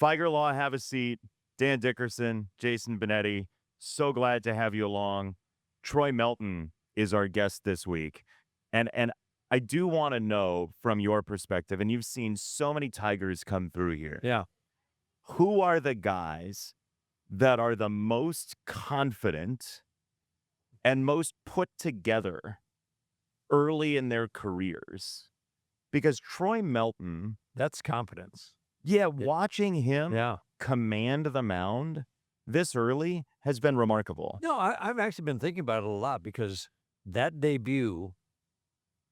Figer Law, have a seat. Dan Dickerson, Jason Benetti, so glad to have you along. Troy Melton is our guest this week. And I do want to know from your perspective, and you've seen so many Tigers come through here. Yeah. Who are the guys that are the most confident and most put together early in their careers? Because Troy Melton, That's confidence. watching him Yeah. command the mound this early has been remarkable. No, I've actually been thinking about it a lot because that debut,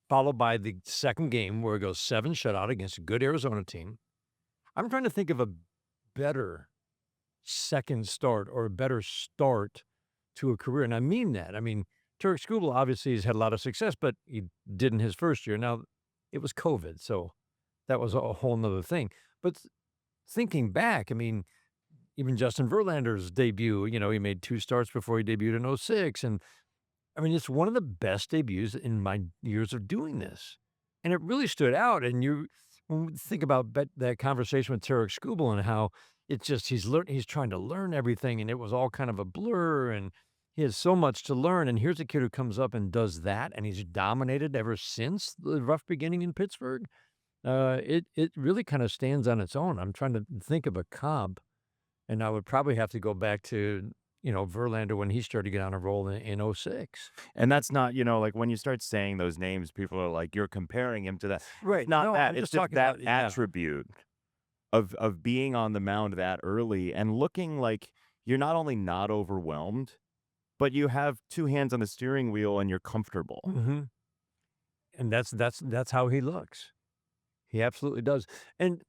followed by the second game where it goes 7 shutout against a good Arizona team. I'm trying to think of a better second start or a better start to a career. And I mean that. I mean, Turk Skubal obviously has had a lot of success, but he didn't his first year. Now, it was COVID, so that was a whole nother thing. But thinking back, I mean, even Justin Verlander's debut, he made 2 starts before he debuted in '06. And I mean, it's one of the best debuts in my years of doing this. And it really stood out. And when we think about that conversation with Tarek Skubal and how it's just he's trying to learn everything, and it was all kind of a blur, and he has so much to learn. And here's a kid who comes up and does that, and he's dominated ever since the rough beginning in Pittsburgh. It really kind of stands on its own. I'm trying to think of a comp, and I would probably have to go back to Verlander when he started to get on a roll in '06. And that's not, like when you start saying those names, people are like, you're comparing him to that. Right. Not No, that. I'm It's just just talking that about yeah. attribute of being on the mound that early and looking like you're not only not overwhelmed, but you have 2 hands on the steering wheel and you're comfortable. Mhm. And that's how he looks. He absolutely does. And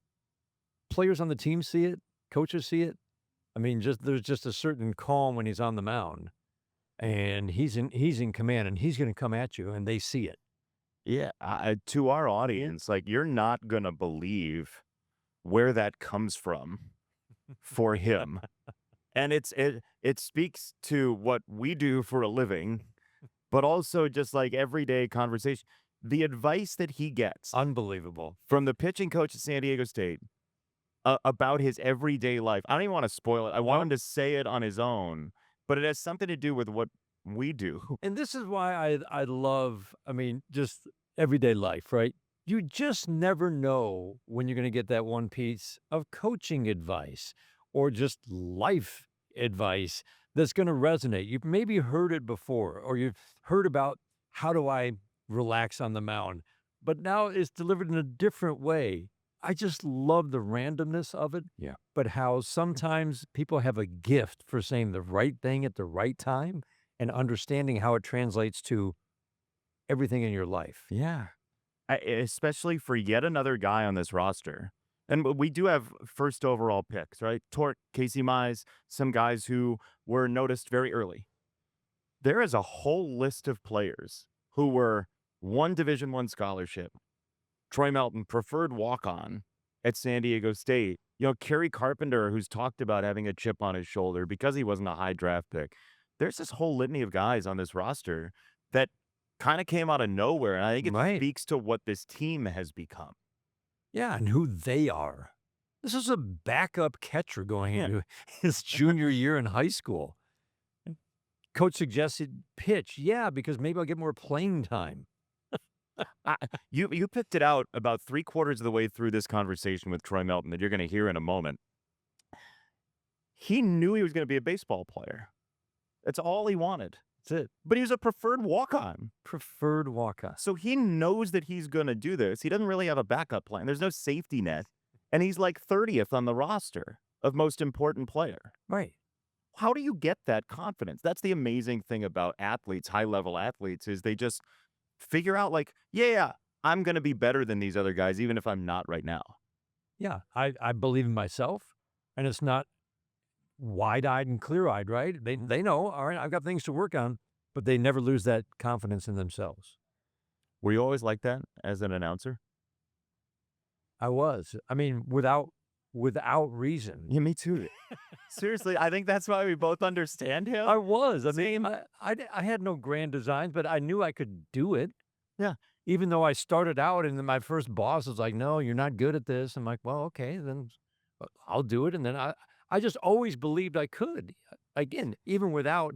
players on the team see it, coaches see it. I mean, there's just a certain calm when he's on the mound, and he's in command, and he's going to come at you, and they see it. Yeah. To our audience, like you're not going to believe where that comes from for him. And it speaks to what we do for a living, but also just like everyday conversation. The advice that he gets Unbelievable. from the pitching coach at San Diego State about his everyday life. I don't even want to spoil it. I want him to say it on his own, but it has something to do with what we do. And this is why I love, I mean, just everyday life, right? You just never know when you're going to get that one piece of coaching advice or just life advice that's going to resonate. You've maybe heard it before, or you've heard about how do I relax on the mound, but now it's delivered in a different way. I just love the randomness of it. Yeah. But how sometimes people have a gift for saying the right thing at the right time and understanding how it translates to everything in your life. Yeah. Especially for yet another guy on this roster. And we do have first overall picks, right? Torque, Casey Mize, some guys who were noticed very early. There is a whole list of players who were one Division I scholarship. Troy Melton, preferred walk-on at San Diego State. Kerry Carpenter, who's talked about having a chip on his shoulder because he wasn't a high draft pick. There's this whole litany of guys on this roster that kind of came out of nowhere, and I think it Right. speaks to what this team has become. Yeah, and who they are. This is a backup catcher going into his junior year in high school. Coach suggested pitch. Yeah, because maybe I'll get more playing time. You picked it out about 3/4 of the way through this conversation with Troy Melton that you're going to hear in a moment. He knew he was going to be a baseball player. That's all he wanted. That's it. But he was a preferred walk-on. Preferred walk-on. So he knows that he's going to do this. He doesn't really have a backup plan. There's no safety net. And he's like 30th on the roster of most important player. Right. How do you get that confidence? That's the amazing thing about athletes, high-level athletes, is they just figure out like, yeah, I'm going to be better than these other guys, even if I'm not right now. Yeah, I believe in myself, and it's not wide-eyed and clear-eyed, right? They know, all right, I've got things to work on, but they never lose that confidence in themselves. Were you always like that as an announcer? I was. I mean, without reason. Yeah, me too. Seriously, I think that's why we both understand him. I was. I mean, I had no grand designs, but I knew I could do it. Yeah. Even though I started out and then my first boss was like, no, you're not good at this. I'm like, well, okay, then I'll do it. And then I just always believed I could. Again, even without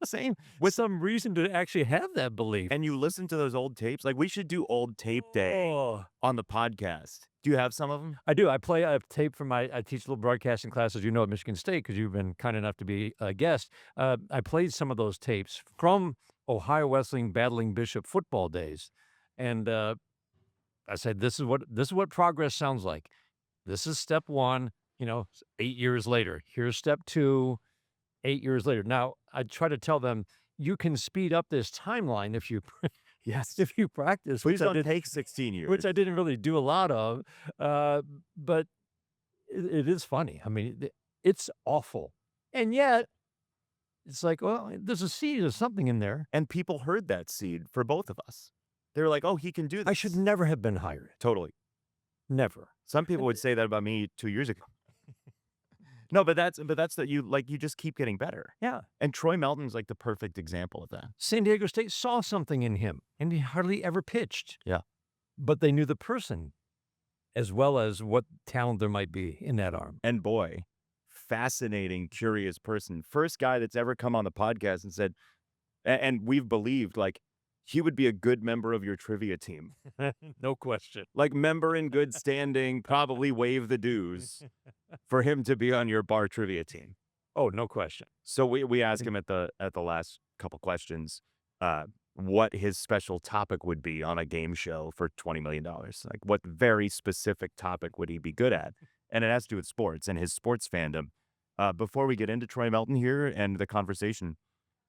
Same with with some reason to actually have that belief. and you listen to those old tapes. Like we should do old tape day Oh, on the podcast. Do you have some of them? I do. I play a tape from I teach little broadcasting classes, you know, at Michigan State, because you've been kind enough to be a guest. I played some of those tapes from Ohio Wesleyan battling Bishop football days. And I said, this is what progress sounds like. This is step one, 8 years later. Here's step two, 8 years later. Now, I try to tell them, you can speed up this timeline if you Yes. if you practice, Please don't take 16 years. which I didn't really do a lot of. But it is funny. I mean, it's awful. And yet, it's like, well, there's a seed of something in there. And people heard that seed for both of us. They were like, "Oh, he can do this." I should never have been hired. Totally. Never. Some people would say that about me 2 years ago. No, but that's that you just keep getting better. Yeah. And Troy Melton's like the perfect example of that. San Diego State saw something in him, and he hardly ever pitched. Yeah. But they knew the person as well as what talent there might be in that arm. And boy, fascinating, curious person. First guy that's ever come on the podcast and said, and we've believed like he would be a good member of your trivia team. No question. Like member in good standing, probably waive the dues for him to be on your bar trivia team. Oh, no question. So we asked him at the last couple questions what his special topic would be on a game show for $20 million. Like what very specific topic would he be good at? And it has to do with sports and his sports fandom. Before we get into Troy Melton here and the conversation,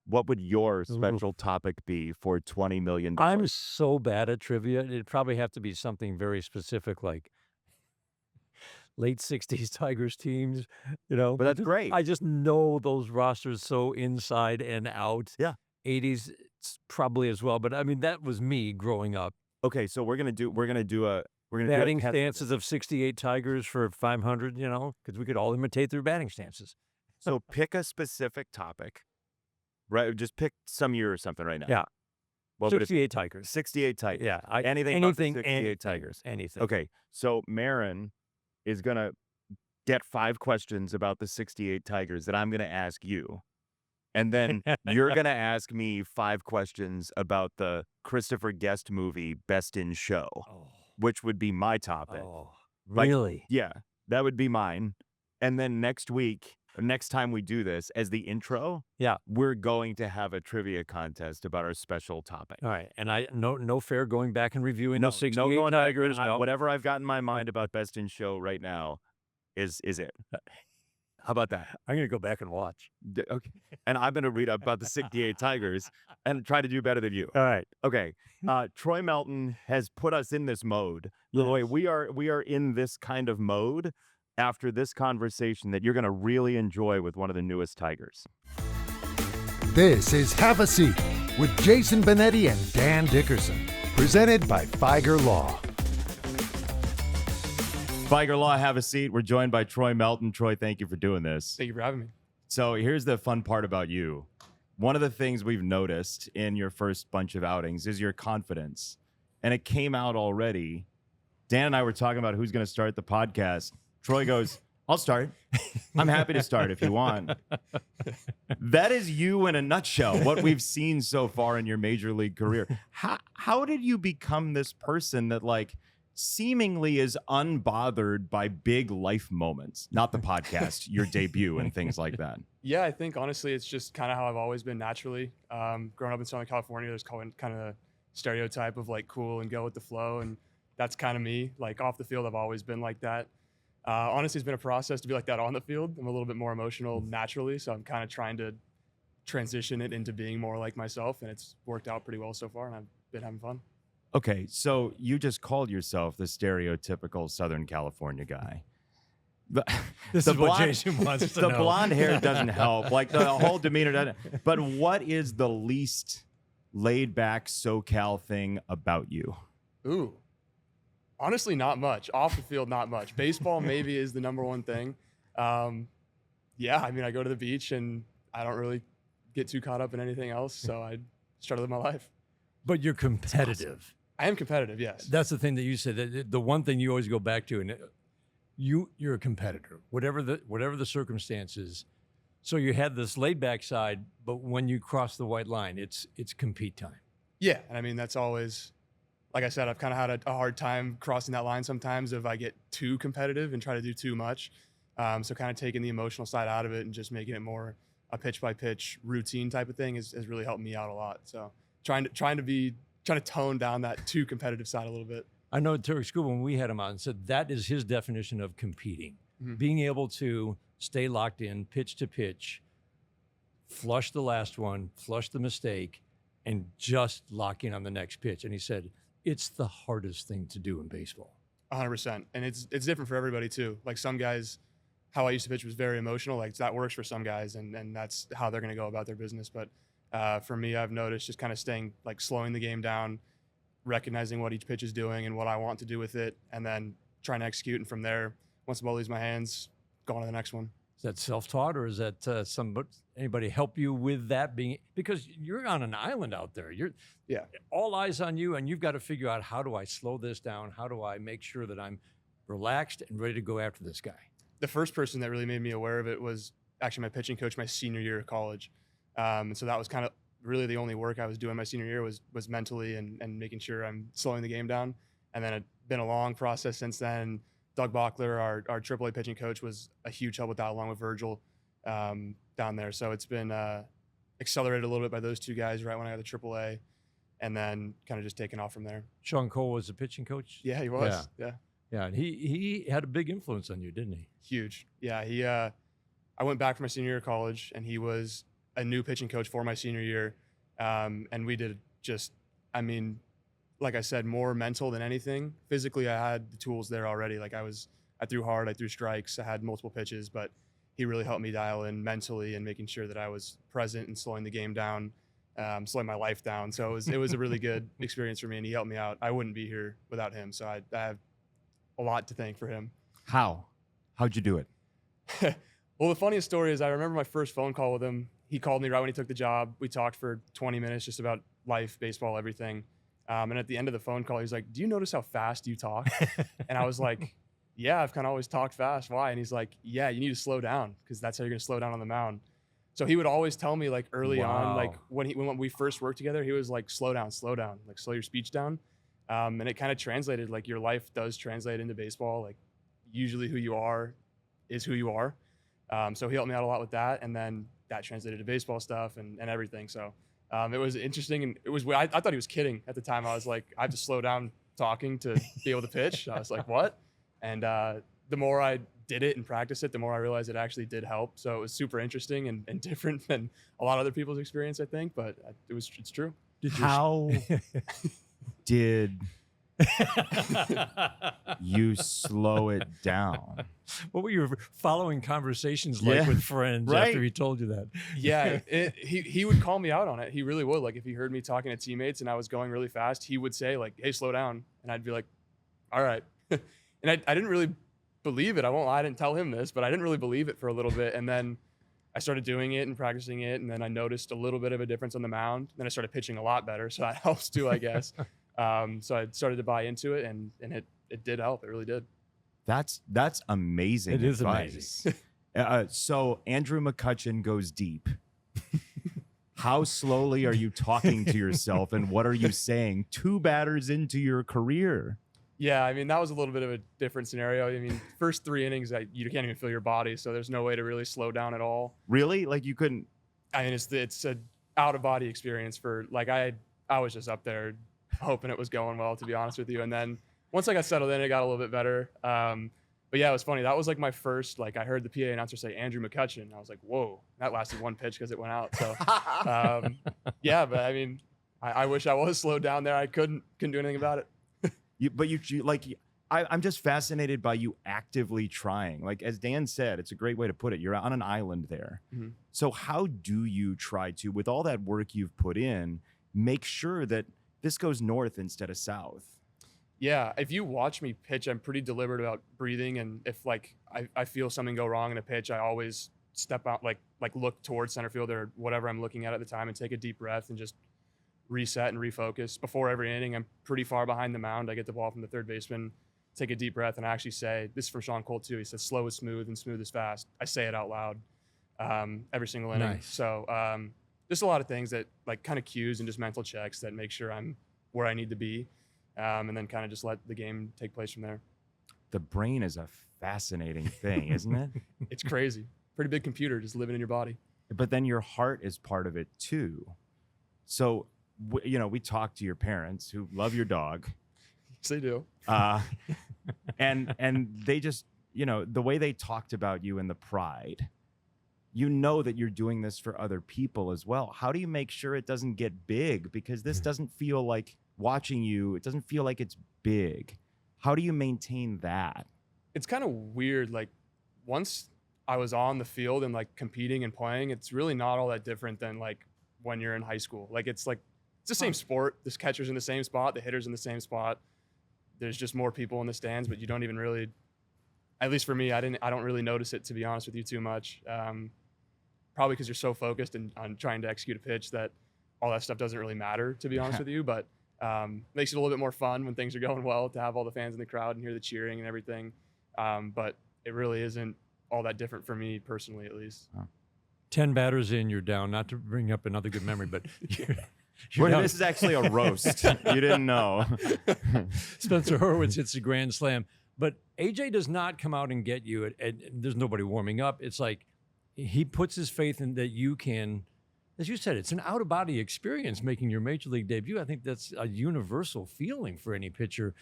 what would your special topic be for $20 million? I'm so bad at trivia. It'd probably have to be something very specific, like late 60s Tigers teams, But that's great. I just know those rosters so inside and out. Yeah. 80s probably as well, but I mean that was me growing up. Okay, so we're gonna do a Batting test. stances of 68 Tigers for 500, because we could all imitate their batting stances. So pick a specific topic, right? Just pick some year or something right now. Yeah. Well, but it's 68 Tigers. 68 Tigers. Yeah. Anything but the anything, 68 Tigers. anything. Okay, so Marin is gonna get 5 questions about the 68 Tigers that I'm gonna ask you. And then you're going to ask me 5 questions about the Christopher Guest movie Best in Show, which would be my topic. Oh, Like, really? Yeah, that would be mine. And then next week, next time we do this, as the intro, Yeah. we're going to have a trivia contest about our special topic. All right. And no fair going back and reviewing No, those 68 no going Tigers. back. No. Whatever I've got in my mind about Best in Show right now is it. How about that? I'm going to go back and watch. Okay. And I'm going to read up about the 68 Tigers and try to do better than you. All right. Okay. Troy Melton has put us in this mode. Lloyd, we are in this kind of mode after this conversation that you're going to really enjoy with one of the newest Tigers. This is Have a Seat with Jason Benetti and Dan Dickerson, presented by Feiger Law. Feiger Law, have a seat. We're joined by Troy Melton. Troy, thank you for doing this. Thank you for having me. So here's the fun part about you. One of the things we've noticed in your first bunch of outings is your confidence. And it came out already. Dan and I were talking about who's going to start the podcast. Troy goes, I'll start. I'm happy to start if you want. That is you in a nutshell, what we've seen so far in your major league career. How did you become this person that like seemingly is unbothered by big life moments, not the podcast, your debut and things like that? Yeah, I think honestly, it's just kind of how I've always been naturally. Growing up in Southern California, there's kind of a stereotype of like cool and go with the flow. And that's kind of me. Like off the field, I've always been like that. Honestly, it's been a process to be like that on the field. I'm a little bit more emotional naturally. So I'm kind of trying to transition it into being more like myself. And it's worked out pretty well so far. And I've been having fun. Okay, so you just called yourself the stereotypical Southern California guy. This is what Jason wants to the know. blonde hair doesn't help. Like the whole demeanor doesn't. But what is the least laid back SoCal thing about you? Ooh, honestly, not much. Off the field, not much. Baseball maybe is the number one thing. Yeah, I mean, I go to the beach and I don't really get too caught up in anything else. So I just try to live my life. But you're competitive. I am competitive, yes. That's the thing that you said. The one thing you always go back to, and you're a competitor, whatever the circumstances. So you had this laid back side, but when you cross the white line, it's compete time. Yeah, and I mean that's always, like I said, I've kind of had a hard time crossing that line sometimes if I get too competitive and try to do too much. So kind of taking the emotional side out of it and just making it more a pitch by pitch routine type of thing has really helped me out a lot. So trying to tone down that too competitive side a little bit. I know at Turk School when we had him on said that is his definition of competing, being able to stay locked in pitch to pitch, flush the last one, flush the mistake, and just lock in on the next pitch. And he said, it's the hardest thing to do in baseball. 100%. And it's different for everybody too. Like some guys, how I used to pitch was very emotional. Like that works for some guys and that's how they're going to go about their business. But for me, I've noticed just kind of slowing the game down, recognizing what each pitch is doing and what I want to do with it, and then trying to execute. And from there, once the ball leaves my hands, go on to the next one. Is that self-taught, or is that anybody help you with that? Because you're on an island out there. You're all eyes on you, and you've got to figure out, how do I slow this down? How do I make sure that I'm relaxed and ready to go after this guy? The first person that really made me aware of it was actually my pitching coach my senior year of college. And so that was kind of really the only work I was doing my senior year was mentally and making sure I'm slowing the game down. And then it's been a long process since then. Doug Bachler, our AAA pitching coach, was a huge help with that, along with Virgil down there. So it's been accelerated a little bit by those two guys right when I got to AAA, and then kind of just taken off from there. Sean Cole was the pitching coach? Yeah, he was. Yeah. And he had a big influence on you, didn't he? Huge. Yeah, I went back for my senior year of college, and he was a new pitching coach for my senior year. And we did like I said, more mental than anything. Physically, I had the tools there already. Like I threw hard, I threw strikes, I had multiple pitches, but he really helped me dial in mentally and making sure that I was present and slowing the game down, slowing my life down. So it was a really good experience for me, and he helped me out. I wouldn't be here without him. So I have a lot to thank for him. How'd you do it? Well, the funniest story is I remember my first phone call with him. He called me right when he took the job. We talked for 20 minutes just about life, baseball, everything. And at the end of the phone call, he's like, "Do you notice how fast you talk?" And I was like, "Yeah, I've kind of always talked fast. Why?" And he's like, "Yeah, you need to slow down because that's how you're going to slow down on the mound." So he would always tell me, like early on, like when we first worked together, he was like, slow down, like slow your speech down. And it kind of translated, like your life does translate into baseball. Like usually who you are is who you are. So he helped me out a lot with that. And then that translated to baseball stuff and everything. So it was interesting. And it was, I thought he was kidding at the time. I was like, I have to slow down talking to be able to pitch. I was like, what? And the more I did it and practiced it, the more I realized it actually did help. So it was super interesting and different than a lot of other people's experience, I think, but it's true. How did you slow it down? What were your following conversations like with friends after he told you that? Yeah, he would call me out on it. He really would. Like if he heard me talking to teammates and I was going really fast, he would say like, "Hey, slow down." And I'd be like, "All right." And I didn't really believe it. I won't lie, I didn't tell him this, but I didn't really believe it for a little bit. And then I started doing it and practicing it. And then I noticed a little bit of a difference on the mound. Then I started pitching a lot better. So that helps too, I guess. So I started to buy into it and it did help. It really did. That's amazing. It is advice. amazing. So Andrew McCutcheon goes deep. How slowly are you talking to yourself and what are you saying 2 batters into your career? Yeah, I mean, that was a little bit of a different scenario. I mean, first 3 innings, you can't even feel your body, so there's no way to really slow down at all. Really? Like you couldn't? I mean, it's a out-of-body experience for, like, I was just up there hoping it was going well, to be honest with you. And then once I got settled in, it got a little bit better. But yeah, it was funny. That was like my first, like I heard the PA announcer say Andrew McCutcheon. I was like, whoa, that lasted 1 pitch because it went out. So yeah, but I mean, I wish I was slowed down there. I couldn't do anything about it. I'm just fascinated by you actively trying. Like, as Dan said, it's a great way to put it. You're on an island there. Mm-hmm. So how do you try to, with all that work you've put in, make sure that this goes north instead of south? Yeah, if you watch me pitch, I'm pretty deliberate about breathing. And if like I feel something go wrong in a pitch, I always step out, like look towards center field or whatever I'm looking at the time and take a deep breath and just reset and refocus. Before every inning, I'm pretty far behind the mound. I get the ball from the third baseman take a deep breath, and I actually say, this is from Sean Cole too. He says, slow is smooth and smooth is fast. I say it out loud every single inning. Nice. So just a lot of things that like kind of cues and just mental checks that make sure I'm where I need to be. And then kind of just let the game take place from there. The brain is a fascinating thing, isn't it? It's crazy. Pretty big computer just living in your body. But then your heart is part of it too. So, we talk to your parents who love your dog. Yes, they do. And they just, the way they talked about you and the pride, that you're doing this for other people as well. How do you make sure it doesn't get big? Because this doesn't feel like watching you. It doesn't feel like it's big. How do you maintain that? It's kind of weird. Like once I was on the field and like competing and playing, it's really not all that different than like when you're in high school. It's the same sport. This catcher's in the same spot, the hitter's in the same spot. There's just more people in the stands, but you don't even really, at least for me, I don't really notice it, to be honest with you, too much. Probably because you're so focused on trying to execute a pitch that all that stuff doesn't really matter, to be honest with you. But makes it a little bit more fun when things are going well to have all the fans in the crowd and hear the cheering and everything. But it really isn't all that different for me personally, at least. 10 batters in, you're down. Not to bring up another good memory, but you're down. This is actually a roast. You didn't know. Spencer Horwitz hits a grand slam. But AJ does not come out and get you, and there's nobody warming up. It's like he puts his faith in that you can, as you said, it's an out-of-body experience making your major league debut. I think that's a universal feeling for any pitcher.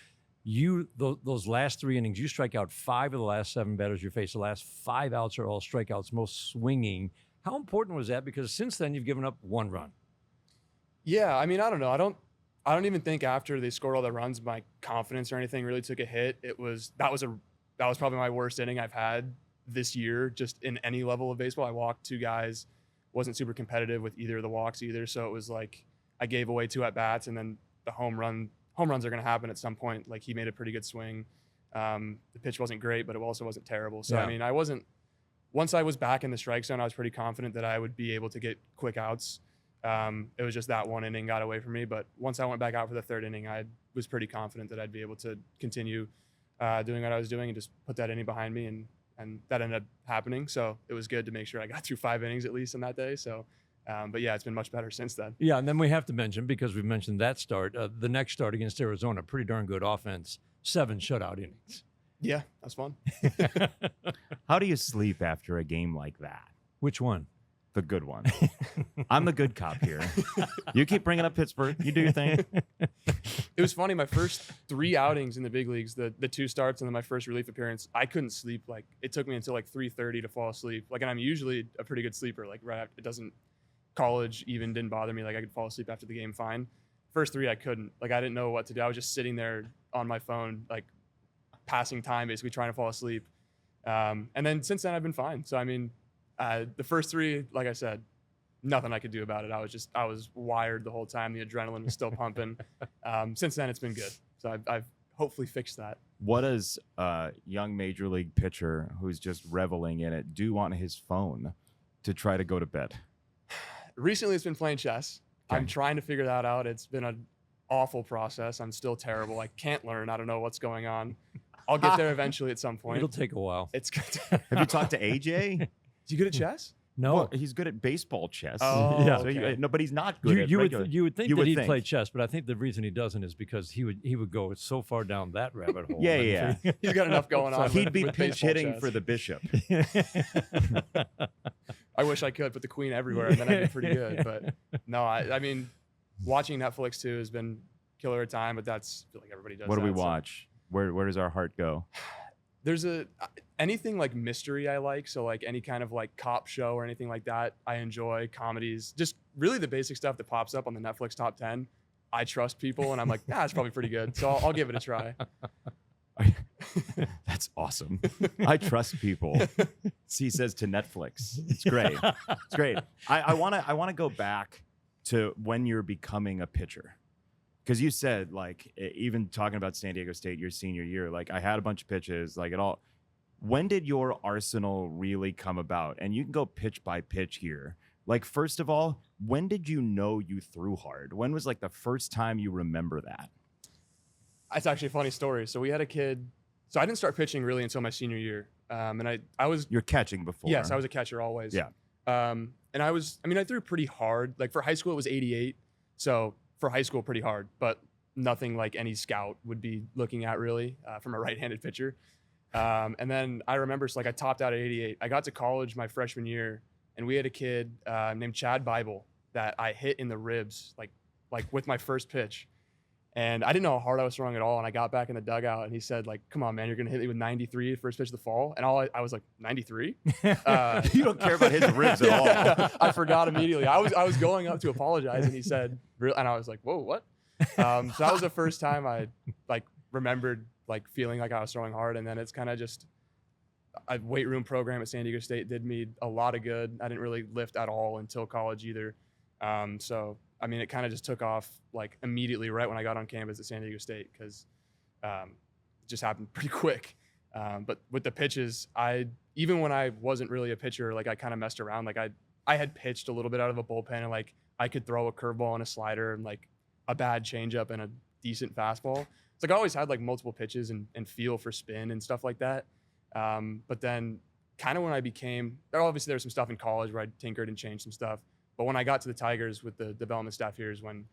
Those last 3 innings, you strike out 5 of the last 7 batters you face. The last 5 outs are all strikeouts, most swinging. How important was that? Because since then, you've given up 1 run. Yeah, I mean, I don't know. I don't even think after they scored all the runs, my confidence or anything really took a hit. That was probably my worst inning I've had this year, just in any level of baseball. I walked 2 guys, wasn't super competitive with either of the walks either. So it was like I gave away 2 at-bats, and then the home runs are going to happen at some point. Like he made a pretty good swing. The pitch wasn't great, but it also wasn't terrible. So, yeah. I mean, once I was back in the strike zone, I was pretty confident that I would be able to get quick outs. It was just that 1 inning got away from me. But once I went back out for the 3rd inning, I was pretty confident that I'd be able to continue doing what I was doing and just put that inning behind me. And that ended up happening. So it was good to make sure I got through 5 innings at least on that day. So, but yeah, it's been much better since then. Yeah, and then we have to mention, because we've mentioned that start, the next start against Arizona, pretty darn good offense, 7 shutout innings. Yeah, that's fun. How do you sleep after a game like that? Which one? The good one. I'm the good cop here. You keep bringing up Pittsburgh. You do your thing. It was funny. My first 3 outings in the big leagues, the 2 starts and then my first relief appearance, I couldn't sleep. Like it took me until like 3:30 to fall asleep. Like, and I'm usually a pretty good sleeper. Like right after, college even didn't bother me. Like I could fall asleep after the game fine. First 3, I couldn't. Like I didn't know what to do. I was just sitting there on my phone, like passing time, basically trying to fall asleep. And then since then I've been fine. So, I mean, the first 3, like I said, nothing I could do about it. I was wired the whole time. The adrenaline was still pumping. Since then, it's been good. So I've hopefully fixed that. What does a young major league pitcher who's just reveling in it do on his phone to try to go to bed? Recently, it's been playing chess. Okay. I'm trying to figure that out. It's been an awful process. I'm still terrible. I can't learn. I don't know what's going on. I'll get there eventually at some point. It'll take a while. It's good. Have you talked to AJ? Is he good at chess? No. Well, he's good at baseball chess. Oh, Yeah. So okay. no, but he's not good at regular. You would think You that would he'd think. play chess, but I think the reason he doesn't is because he would go so far down that rabbit hole. Yeah. He's got enough going on. He'd be with pinch baseball hitting chess. for the bishop. I wish I could put the queen everywhere, and then I'd be pretty good. But no, I mean, watching Netflix too has been killer at time. But I feel like everybody does. What do we that, so. watch? Where does our heart go? There's anything like mystery I like. So like any kind of like cop show or anything like that, I enjoy. Comedies, just really the basic stuff that pops up on the Netflix top 10. I trust people, and I'm like, it's probably pretty good. So I'll give it a try. That's awesome. I trust people. He says to Netflix. It's great. It's great. I want to go back to when you're becoming a pitcher. Because you said, like, even talking about San Diego State your senior year, like I had a bunch of pitches, like it all. When did your arsenal really come about? And you can go pitch by pitch here. Like, first of all, when did you know you threw hard? When was like the first time you remember that? It's actually a funny story. So we had a kid So I didn't start pitching really until my senior year. And I was You're catching before. yes, I was a catcher always. Yeah. And I threw pretty hard. Like for high school, it was 88. So for high school, pretty hard, but nothing like any scout would be looking at really from a right-handed pitcher. And then I remember, so like I topped out at 88. I got to college my freshman year, and we had a kid named Chad Bible that I hit in the ribs, like with my first pitch. And I didn't know how hard I was throwing at all. And I got back in the dugout, and he said, like, "Come on, man, you're gonna hit me with 93 first pitch of the fall." And I was like, 93? You don't care about his ribs at all. I forgot immediately. I was going up to apologize, and he said, and I was like, "Whoa, what?" So that was the first time I like remembered like feeling like I was throwing hard. And then it's kind of just a weight room program at San Diego State did me a lot of good. I didn't really lift at all until college either. So I mean, it kind of just took off like immediately right when I got on campus at San Diego State, because it just happened pretty quick. But with the pitches, even when I wasn't really a pitcher, like I kind of messed around. Like I had pitched a little bit out of a bullpen, and like I could throw a curveball and a slider and like a bad changeup and a decent fastball. It's like I always had like multiple pitches and feel for spin and stuff like that. But then kind of when I obviously there was some stuff in college where I tinkered and changed some stuff. But when I got to the Tigers with the development staff here is when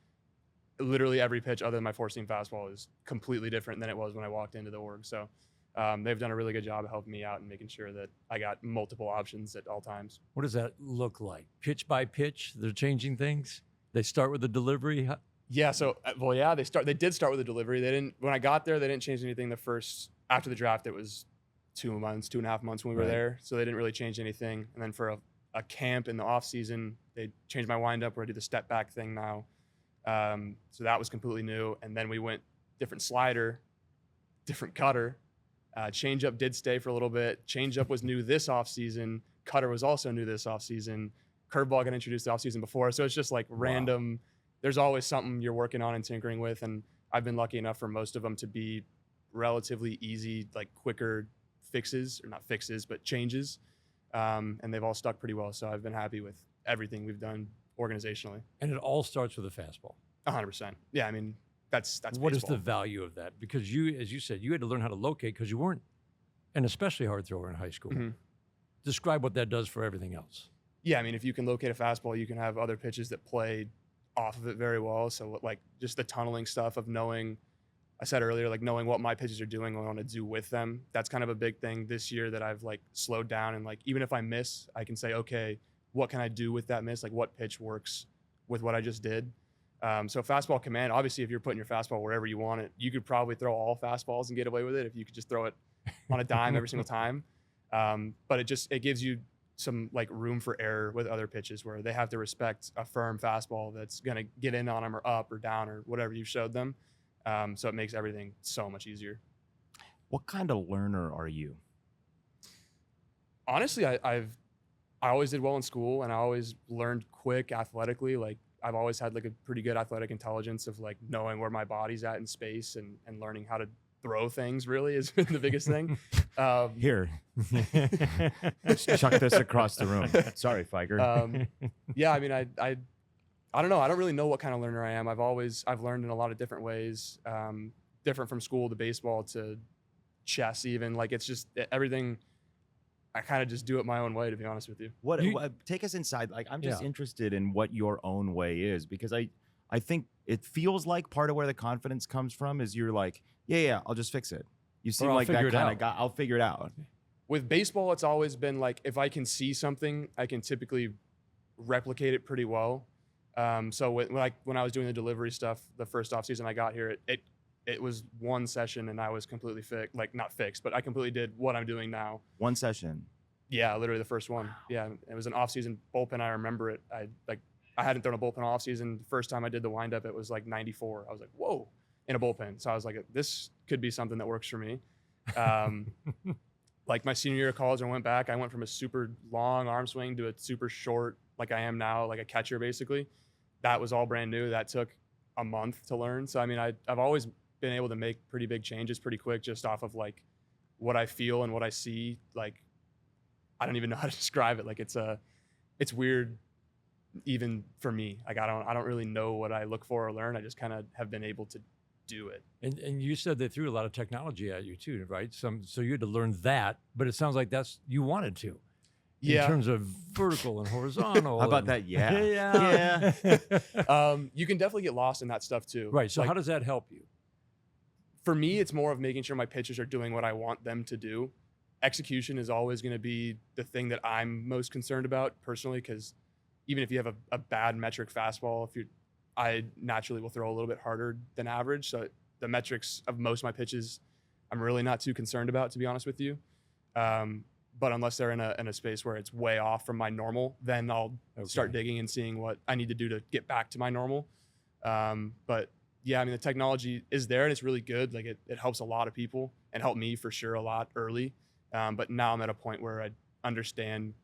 literally every pitch other than my four-seam fastball is completely different than it was when I walked into the org. So they've done a really good job of helping me out and making sure that I got multiple options at all times. What does that look like? Pitch by pitch, they're changing things? They start with the delivery? Yeah. So, they did start with the delivery. When I got there, they didn't change anything after the draft. It was 2.5 months when we were there. So they didn't really change anything. And then for a camp in the off season, they changed my windup where I do the step back thing now. So that was completely new. And then we went different slider, different cutter. Changeup did stay for a little bit. Changeup was new this off season. Cutter was also new this off season. Curveball got introduced the off season before. So it's just like random. There's always something you're working on and tinkering with. And I've been lucky enough for most of them to be relatively easy, like quicker fixes, or not fixes, but changes. And they've all stuck pretty well. So I've been happy with everything we've done organizationally. And it all starts with a fastball. 100%. Yeah. I mean, that's what is baseball. the value of that? Because you, as you said, you had to learn how to locate because you weren't an especially hard thrower in high school. Mm-hmm. Describe what that does for everything else. Yeah. I mean, if you can locate a fastball, you can have other pitches that play off of it very well. So like just the tunneling stuff of knowing, I said earlier, like knowing what my pitches are doing, what I want to do with them. That's kind of a big thing this year that I've like slowed down, and like, even if I miss, I can say, okay, what can I do with that miss? Like what pitch works with what I just did? So fastball command, obviously if you're putting your fastball wherever you want it, you could probably throw all fastballs and get away with it if you could just throw it on a dime every single time. But it gives you some like room for error with other pitches where they have to respect a firm fastball that's going to get in on them or up or down or whatever you showed them. So it makes everything so much easier. What kind of learner are you? Honestly, I always did well in school, and I always learned quick athletically. Like I've always had like a pretty good athletic intelligence of like knowing where my body's at in space and learning how to throw things really has been the biggest thing. Here, chuck this across the room. Sorry, Figer. Yeah, I mean, I don't know. I don't really know what kind of learner I am. I've learned in a lot of different ways, different from school to baseball to chess even. Like it's just everything. I kind of just do it my own way, to be honest with you. What take us inside? Like I'm just interested in what your own way is, because I think it feels like part of where the confidence comes from is you're like, yeah, I'll just fix it. You seem like that kind of guy. I'll figure it out. With baseball, it's always been like if I can see something, I can typically replicate it pretty well. So when I was doing the delivery stuff, the first off season I got here, it was one session and I was completely not fixed, but I completely did what I'm doing now. One session. Yeah, literally the first one. Yeah, it was an off season bullpen. I remember it. I hadn't thrown a bullpen off season. The first time I did the windup, it was like 94. I was like, whoa, in a bullpen. So I was like, this could be something that works for me. Like my senior year of college, I went back. I went from a super long arm swing to a super short, like I am now, like a catcher basically. That was all brand new. That took a month to learn. So I mean, I've always been able to make pretty big changes pretty quick just off of like what I feel and what I see. Like I don't even know how to describe it. Like it's weird even for me. Like I don't really know what I look for or learn. I just kind of have been able to do it. And you said they threw a lot of technology at you too, right? So you had to learn that, but it sounds like that's you wanted to. Yeah. In terms of vertical and horizontal. How about and- that? Yeah. Yeah. You can definitely get lost in that stuff too. Right. So Like, how does that help you? for me, it's more of making sure my pitchers are doing what I want them to do. Execution is always going to be the thing that I'm most concerned about personally, because even if you have a bad metric fastball, I naturally will throw a little bit harder than average. So the metrics of most of my pitches, I'm really not too concerned about, to be honest with you. But unless they're in a space where it's way off from my normal, then I'll start digging and seeing what I need to do to get back to my normal. But yeah, I mean, the technology is there and it's really good. Like it helps a lot of people and helped me for sure a lot early. But now I'm at a point where I understand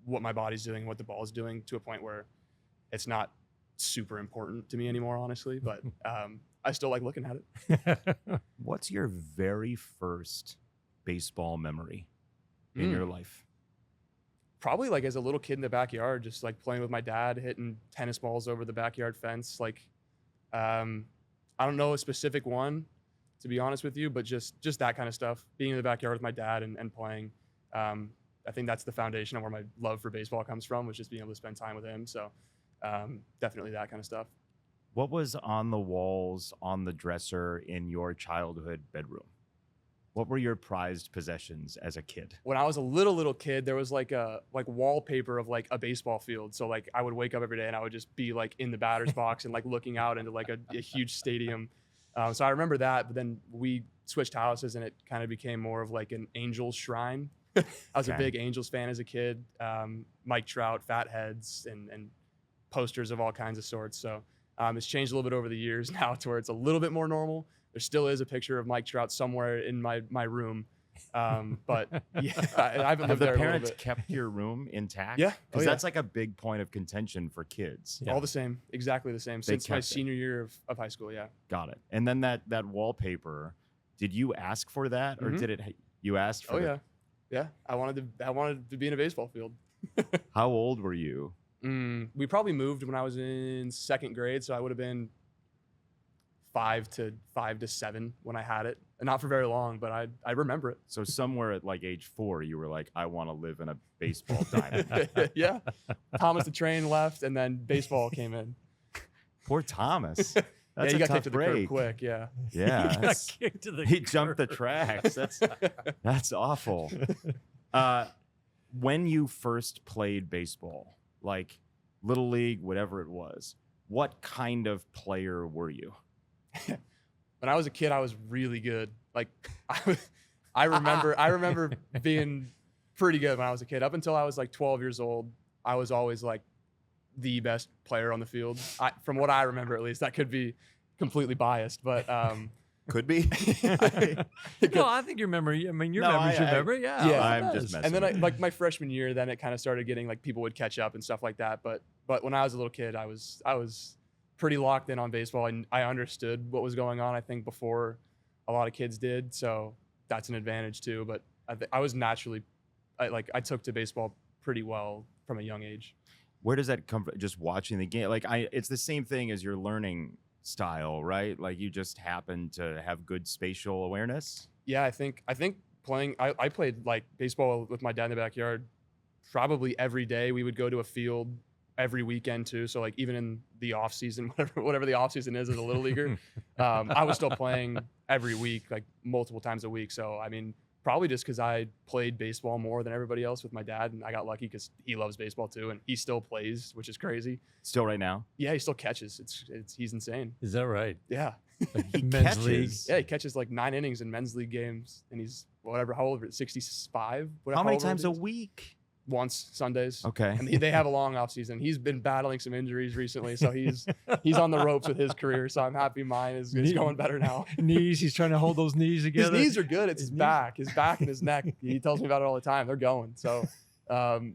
what my body's doing, what the ball is doing, to a point where it's not super important to me anymore, honestly. But I still like looking at it. What's your very first baseball memory in your life? Probably like as a little kid in the backyard, just like playing with my dad, hitting tennis balls over the backyard fence. Like, I don't know a specific one, to be honest with you, but just that kind of stuff. Being in the backyard with my dad and playing. I think that's the foundation of where my love for baseball comes from, was just being able to spend time with him. So definitely that kind of stuff. What was on the walls, on the dresser in your childhood bedroom? What were your prized possessions as a kid? When I was a little kid, there was like wallpaper of like a baseball field. So like I would wake up every day and I would just be like in the batter's box and like looking out into like a huge stadium. So I remember that, but then we switched houses and it kind of became more of like an Angels shrine. I was a big Angels fan as a kid. Mike Trout, Fatheads, and posters of all kinds of sorts. So it's changed a little bit over the years now to where it's a little bit more normal. There still is a picture of Mike Trout somewhere in my room. But yeah, I haven't Have lived the there a little parents bit. kept your room intact? Yeah. Because yeah. that's like a big point of contention for kids. Yeah. All the same, exactly the same, They since my kept it. senior year of high school. Yeah. Got it. And then that wallpaper, did you ask for that or did it you asked for Oh it? yeah. Yeah. I wanted to be in a baseball field. How old were you? We probably moved when I was in second grade, so I would have been 5 to 7 when I had it. And not for very long, but I remember it. So somewhere at like age 4, you were like, I want to live in a baseball diamond. Yeah. Thomas the Train left, and then baseball came in. Poor Thomas. Yeah, That's you a got tough kicked to the curb break. quick. Yeah. Yeah. Got that's- kicked to the he jumped the curb. tracks. That's awful. When you first played baseball, like little league, whatever it was, what kind of player were you? When I was a kid, I was really good. Like I remember being pretty good when I was a kid. Up until I was like 12 years old, I was always like the best player on the field. From what I remember, at least. That could be completely biased, but Could be. No, I think your memory. I mean, your No, memory's your I- memory. Yeah, Yeah. it I'm just does. messing. and then with you. like my freshman year, then it kind of started getting like people would catch up and stuff like that. But when I was a little kid, I was pretty locked in on baseball, and I understood what was going on, I think, before a lot of kids did. So that's an advantage too. But I was naturally, I took to baseball pretty well from a young age. Where does that come from? Just watching the game? Like it's the same thing as your learning style, right? Like you just happen to have good spatial awareness. Yeah, I think playing. I played like baseball with my dad in the backyard probably every day. We would go to a field every weekend too. So like even in the off season, whatever the off season is as a little leaguer, I was still playing every week, like multiple times a week. So I mean, probably just because I played baseball more than everybody else with my dad, and I got lucky because he loves baseball too, and he still plays, which is crazy. Still right now? Yeah, he still catches. He's insane. Is that right? Yeah, He Men's league. catches. yeah, he catches like 9 innings in men's league games, and he's whatever. How old is it? 65. How many old times it a is? week? Once Sundays. Okay. And they have a long off season. He's been battling some injuries recently, so he's on the ropes with his career. So I'm happy mine is going better now. Knees. He's trying to hold those knees His together. knees are good. It's His his back and his neck. He tells me about it all the time. They're going. So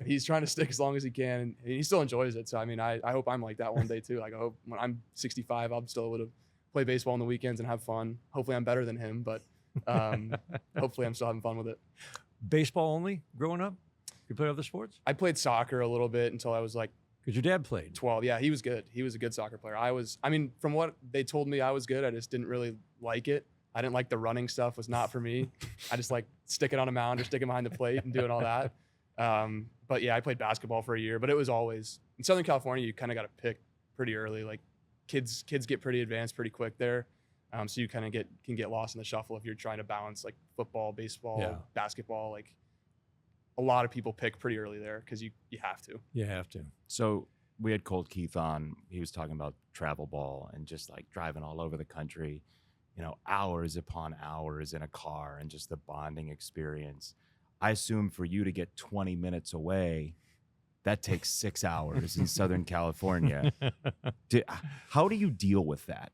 he's trying to stick as long as he can, and he still enjoys it. So I mean, I hope I'm like that one day too. Like I hope when I'm 65, I'll still able to play baseball on the weekends and have fun. Hopefully I'm better than him, but hopefully I'm still having fun with it. Baseball only growing up? You play other sports? I played soccer a little bit until I was like Because your dad played. 12. Yeah, he was good. He was a good soccer player. I mean, from what they told me, I was good. I just didn't really like it. I didn't like the running stuff. Was not for me. I just like sticking on a mound or sticking behind the plate and doing all that. But yeah, I played basketball for a year, but it was always in Southern California. You kind of got to pick pretty early. Like kids get pretty advanced pretty quick there. So you kind of can get lost in the shuffle if you're trying to balance like football, baseball, basketball. Like a lot of people pick pretty early there because you have to. You have to. So we had Colt Keith on. He was talking about travel ball and just like driving all over the country, hours upon hours in a car and just the bonding experience. I assume for you to get 20 minutes away, that takes 6 hours in Southern California. How do you deal with that?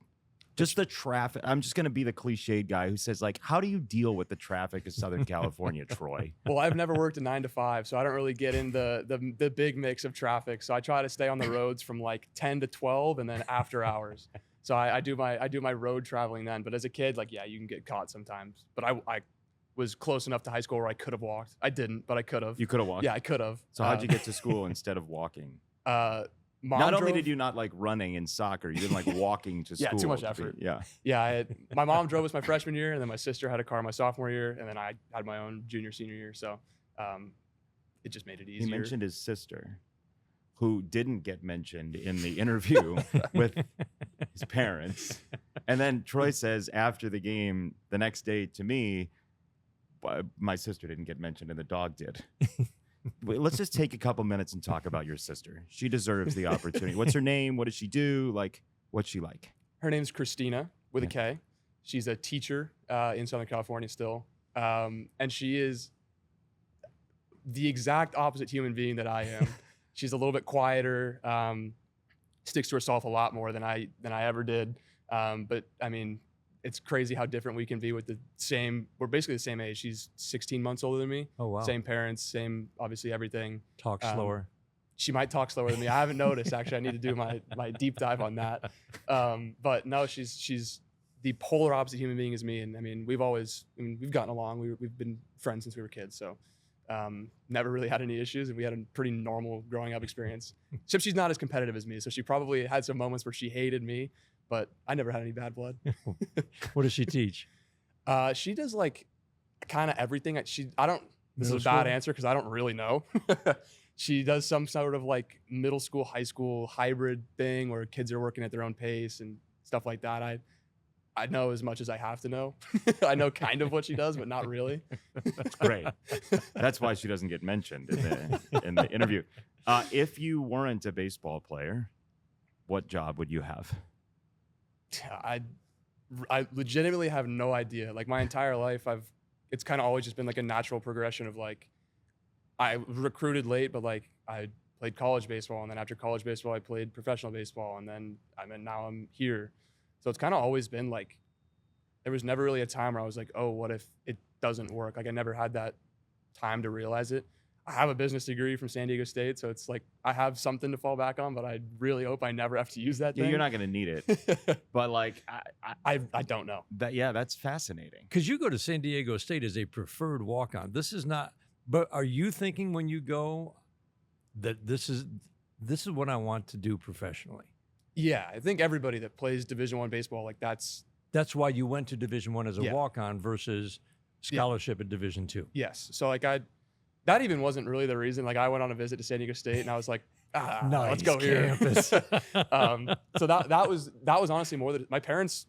Just the traffic. I'm just going to be the cliched guy who says, like, how do you deal with the traffic of Southern California, Troy? Well, I've never worked a 9 to 5, so I don't really get in the big mix of traffic. So I try to stay on the roads from like 10 to 12 and then after hours. So I do my road traveling then. But as a kid, like, yeah, you can get caught sometimes. But I was close enough to high school where I could have walked. I didn't, but I could have. You could have walked? Yeah, I could have. So how'd you get to school instead of walking? Not only did you not like running in soccer, you didn't like walking to school. Yeah, too much effort. Yeah. My mom drove us my freshman year, and then my sister had a car my sophomore year, and then I had my own junior, senior year. So it just made it easier. He mentioned his sister, who didn't get mentioned in the interview with his parents. And then Troy says after the game the next day to me, my sister didn't get mentioned and the dog did. Let's just take a couple minutes and talk about your sister. She deserves the opportunity. What's her name? What does she do? Like, what's she like? Her name's Christina with a K. She's a teacher in Southern California still. And she is the exact opposite human being that I am. She's a little bit quieter, sticks to herself a lot more than I ever did. But I mean, it's crazy how different we can be with we're basically the same age. She's 16 months older than me. Oh, wow. Same parents, same, obviously everything. Talk slower. She might talk slower than me. I haven't noticed, actually. I need to do my deep dive on that. But no, she's the polar opposite human being as me. And I mean, we've gotten along. We've been friends since we were kids. So never really had any issues. And we had a pretty normal growing up experience. Except she's not as competitive as me. So she probably had some moments where she hated me. But I never had any bad blood. What does she teach? She does like kind of everything. This is a bad school? answer because I don't really know. She does some sort of like middle school, high school hybrid thing where kids are working at their own pace and stuff like that. I know as much as I have to know. I know kind of what she does, but not really. That's great. That's why she doesn't get mentioned in the interview. If you weren't a baseball player, what job would you have? I legitimately have no idea. Like my entire life, it's kind of always just been like a natural progression of like, I recruited late, but like I played college baseball, and then after college baseball, I played professional baseball, and then now I'm here. So it's kind of always been like, there was never really a time where I was like, oh, what if it doesn't work? Like I never had that time to realize it. I have a business degree from San Diego State, so it's like I have something to fall back on, but I really hope I never have to use that thing. Yeah, you're not going to need it. But like, I don't know. That's fascinating. Because you go to San Diego State as a preferred walk-on. This is not, but are you thinking when you go that this is what I want to do professionally? Yeah, I think everybody that plays Division I baseball, like that's why you went to Division I as a walk-on versus scholarship at Division II. Yes. So like that even wasn't really the reason. Like I went on a visit to San Diego State and I was like, nice let's go campus. Here. So that was honestly more that my parents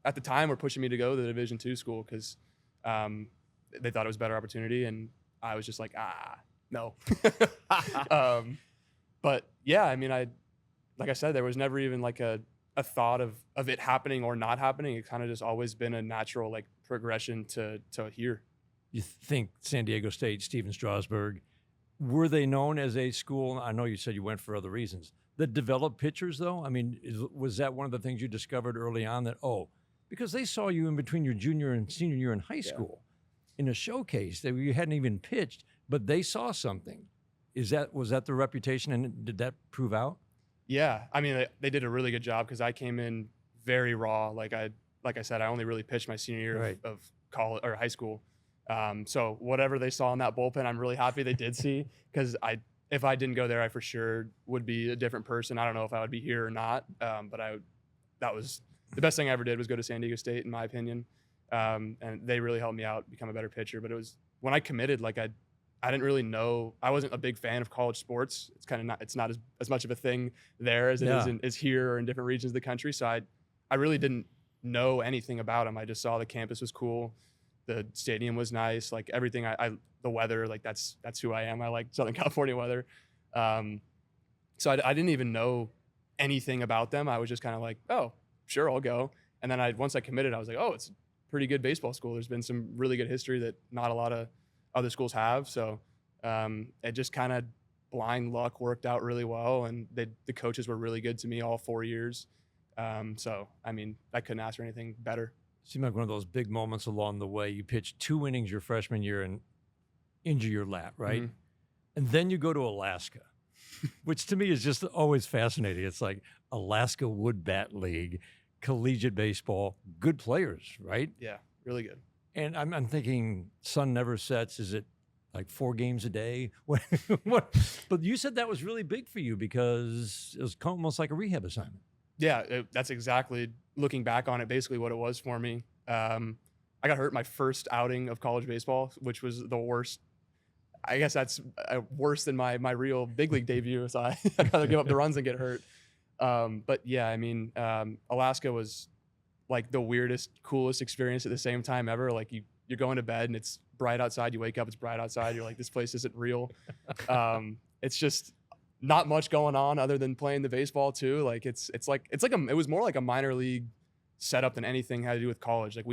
at the time were pushing me to go to the Division II school because they thought it was a better opportunity. And I was just like, no. But yeah, I mean, like I said, there was never even like a thought of it happening or not happening. It kind of just always been a natural like progression to here. You think San Diego State, Steven Strasburg, were they known as a school? I know you said you went for other reasons. That developed pitchers, though? I mean, was that one of the things you discovered early on that, because they saw you in between your junior and senior year in high school in a showcase that you hadn't even pitched, but they saw something. Was that the reputation, and did that prove out? Yeah, I mean, they did a really good job because I came in very raw. Like I said, I only really pitched my senior year of college or high school. So whatever they saw in that bullpen, I'm really happy they did see because if I didn't go there, I for sure would be a different person. I don't know if I would be here or not, but that was the best thing I ever did was go to San Diego State, in my opinion. And they really helped me out become a better pitcher. But it was when I committed, like I didn't really know. I wasn't a big fan of college sports. It's kind of not. It's not as much of a thing there as it is here or in different regions of the country. So I really didn't know anything about them. I just saw the campus was cool, the stadium was nice, like everything. The weather, like that's who I am. I like Southern California weather. So I didn't even know anything about them. I was just kind of like, oh, sure, I'll go. And then once I committed, I was like, oh, it's a pretty good baseball school. There's been some really good history that not a lot of other schools have. So it just kind of blind luck worked out really well. And the coaches were really good to me all 4 years. So, I mean, I couldn't ask for anything better. Seemed like one of those big moments along the way. You pitch 2 innings your freshman year and injure your lat, right? Mm-hmm. And then you go to Alaska, which to me is just always fascinating. It's like Alaska Wood Bat League, collegiate baseball, good players, right? Yeah, really good. And I'm thinking sun never sets. Is it like 4 games a day? What? But you said that was really big for you because it was almost like a rehab assignment. Yeah, that's exactly, looking back on it, basically what it was for me. I got hurt my first outing of college baseball, which was the worst. I guess that's worse than my real big league debut. So I got to give up the runs and get hurt. But yeah, I mean, Alaska was like the weirdest, coolest experience at the same time ever. Like you're going to bed and it's bright outside. You wake up, it's bright outside. You're like, this place isn't real. It's just not much going on other than playing the baseball too. Like it was more like a minor league setup than anything had to do with college. Like I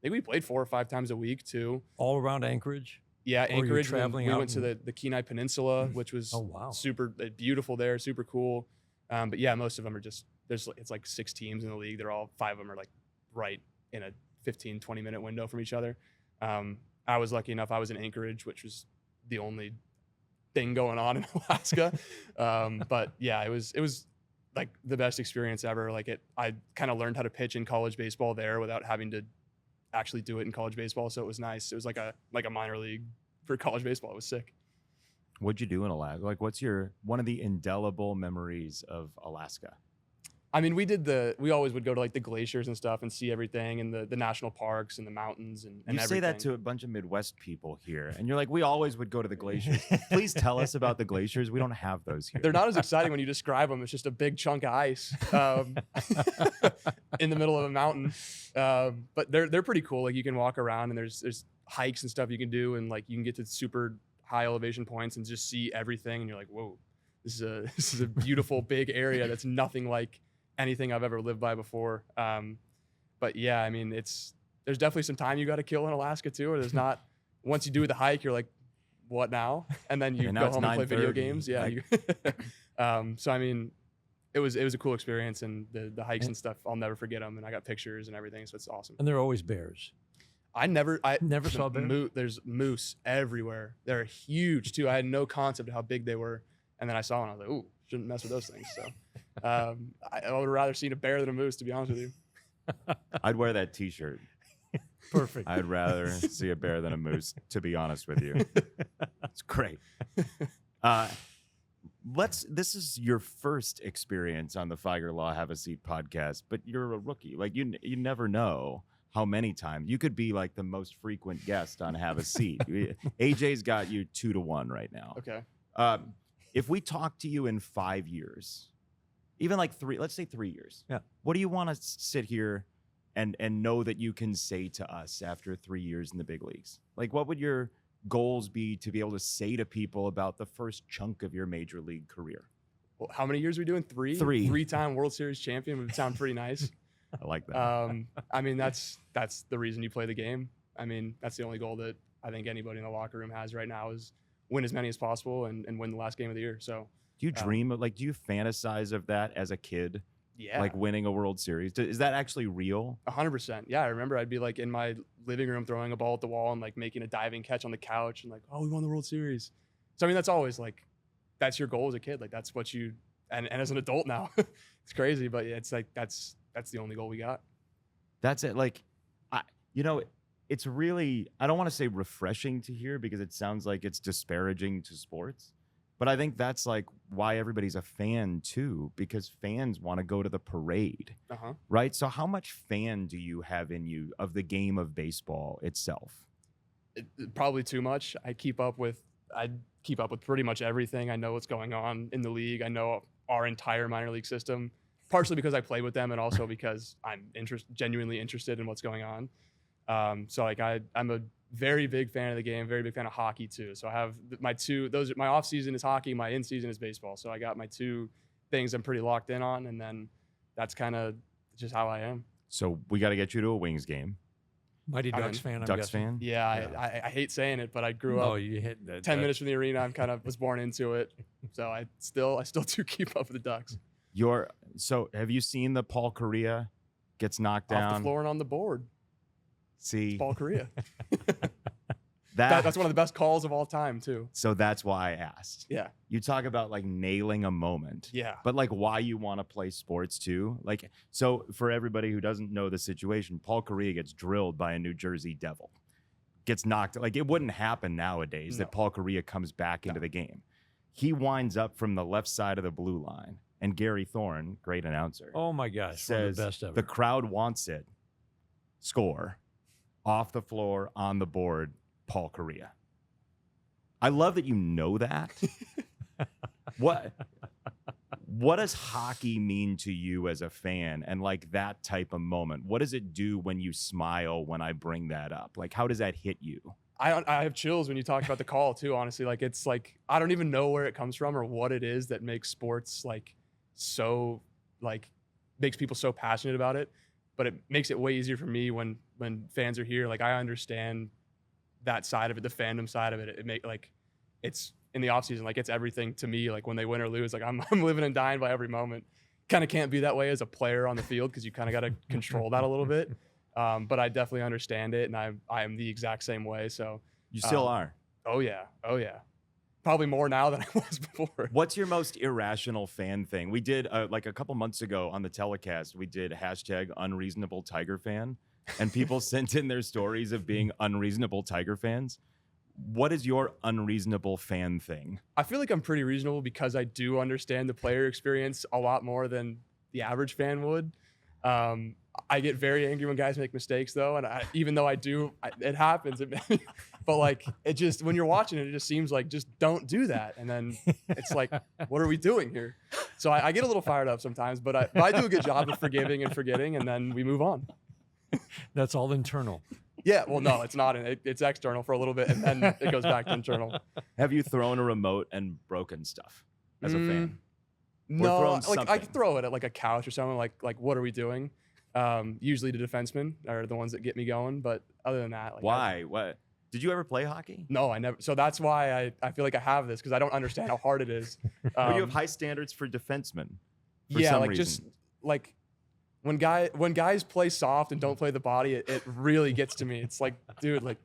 think we played 4 or 5 times a week too. All around Anchorage? Yeah, Or Anchorage. traveling We out went to the Kenai Peninsula, which was super beautiful there, super cool. But yeah, most of them are just, it's like 6 teams in the league. 5 of them are like right in a 15, 20-minute window from each other. I was lucky enough, I was in Anchorage, which was the only thing going on in Alaska. But yeah, it was like the best experience ever. I kind of learned how to pitch in college baseball there without having to actually do it in college baseball. So it was nice. It was like a minor league for college baseball. It was sick. What'd you do in Alaska? Like, what's one of the indelible memories of Alaska? I mean, we always would go to like the glaciers and stuff and see everything, and the national parks and the mountains and you everything. say that to a bunch of Midwest people here, and you're like, we always would go to the glaciers. Please tell us about the glaciers. We don't have those here. They're not as exciting when you describe them. It's just a big chunk of ice in the middle of a mountain. But they're pretty cool. Like you can walk around and there's hikes and stuff you can do, and like you can get to super high elevation points and just see everything. And you're like, whoa, this is a beautiful big area that's nothing like anything I've ever lived by before. But yeah, I mean, there's definitely some time you got to kill in Alaska too, or there's not. Once you do the hike, you're like, what now? And then you go home and play video games. Yeah. So I mean, it was a cool experience, and the hikes and stuff, I'll never forget them. And I got pictures and everything, so it's awesome. And there are always bears. I never saw bears. There's moose everywhere. They're huge too. I had no concept of how big they were, and then I saw one. I was like, ooh, shouldn't mess with those things. So I would rather see a bear than a moose, to be honest with you. I'd wear that T-shirt. Perfect. I'd rather see a bear than a moose, to be honest with you. It's great. This is your first experience on the Feiger Law Have a Seat podcast, but you're a rookie. Like you never know how many times you could be like the most frequent guest on Have a Seat. AJ's got you 2-1 right now. Okay. If we talk to you in 5 years, even like 3, let's say 3 years. Yeah. What do you want to sit here and know that you can say to us after 3 years in the big leagues? Like, what would your goals be to be able to say to people about the first chunk of your major league career? Well, how many years are we doing? 3? 3. 3-time World Series champion would sound pretty nice. I like that. I mean, that's the reason you play the game. I mean, that's the only goal that I think anybody in the locker room has right now is win as many as possible and win the last game of the year. So do you dream of, like, do you fantasize of that as a kid? Yeah. Like winning a World Series? Is that actually real? 100%. Yeah. I remember I'd be like in my living room throwing a ball at the wall and like making a diving catch on the couch and like, oh, we won the World Series. So, I mean, that's always like, that's your goal as a kid. Like that's what you, and as an adult now, it's crazy, but it's like, that's the only goal we got. That's it. Like, it's really, I don't want to say refreshing to hear because it sounds like it's disparaging to sports, But I think that's like why everybody's a fan too, because fans want to go to the parade, right? So how much fan do you have in you of the game of baseball itself? Probably too much. I keep up with pretty much everything. I know what's going on in the league. I know our entire minor league system, partially because I play with them and also because I'm genuinely interested in what's going on. So like I'm a very big fan of the game, very big fan of hockey too. So I have my off season is hockey, my in season is baseball. So I got my two things I'm pretty locked in on, and then that's kind of just how I am. So we got to get you to a Wings game. Mighty Ducks fan, I'm Ducks guessing. fan? Yeah, I hate saying it, but I grew up you hit that, 10 minutes from the arena. I'm kind of was born into it. So I still do keep up with the Ducks. So have you seen the Paul Correa gets knocked down off the floor and on the board? See, it's Paul Correa. that's one of the best calls of all time too. So that's why I asked. Yeah. You talk about like nailing a moment. Yeah. But like why you want to play sports too. Like, so for everybody who doesn't know the situation, Paul Correa gets drilled by a New Jersey Devil. Gets knocked. Like it wouldn't happen nowadays that Paul Correa comes back into the game. He winds up from the left side of the blue line. And Gary Thorne, great announcer. Oh my gosh, says one of the best ever. The crowd wants it. Score. Off the floor, on the board, Paul Correa. I love that you know that. What does hockey mean to you as a fan, and like that type of moment? What does it do when you smile when I bring that up? Like, how does that hit you? I have chills when you talk about the call too, honestly. Like it's like I don't even know where it comes from or what it is that makes sports like so like makes people so passionate about it. But it makes it way easier for me when fans are here. Like I understand that side of it, the fandom side of it. It make like it's in the off season, like it's everything to me. Like when they win or lose, like I'm living and dying by every moment. Kind of can't be that way as a player on the field because you kind of got to control that a little bit. But I definitely understand it, and I am the exact same way. So you still are. Oh yeah. Probably more now than I was before. What's your most irrational fan thing? We did like a couple months ago on the telecast, we did #unreasonable Tiger fan, and people sent in their stories of being unreasonable Tiger fans. What is your unreasonable fan thing? I feel like I'm pretty reasonable because I do understand the player experience a lot more than the average fan would. I get very angry when guys make mistakes though. And even though it happens, but like, it just, when you're watching it, it just seems like, just don't do that. And then it's like, what are we doing here? So I get a little fired up sometimes, but I do a good job of forgiving and forgetting, and then we move on. That's all internal. Yeah. Well, no, it's not. It's external for a little bit, and then it goes back to internal. Have you thrown a remote and broken stuff as a fan? No, like I could throw it at like a couch or something. Like what are we doing? Usually the defensemen are the ones that get me going, but other than that, like why? What? Did you ever play hockey? No, I never. So that's why I feel like I have this, because I don't understand how hard it is. But you have high standards for defensemen. For yeah, some like reason. just like when guys play soft and don't play the body, it really gets to me. It's like, dude, like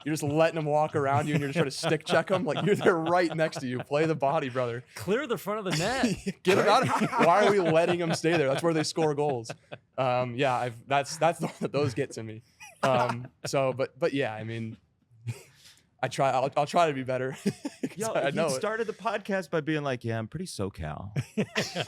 you're just letting them walk around you and you're just trying to stick check them. Like they're right next to you. Play the body, brother. Clear the front of the net. Get them out. Why are we letting them stay there? That's where they score goals. Yeah, that's the one that those get to me. So, but yeah, I mean, I'll try to be better. Yo, I know you started the podcast by being like, yeah, I'm pretty SoCal.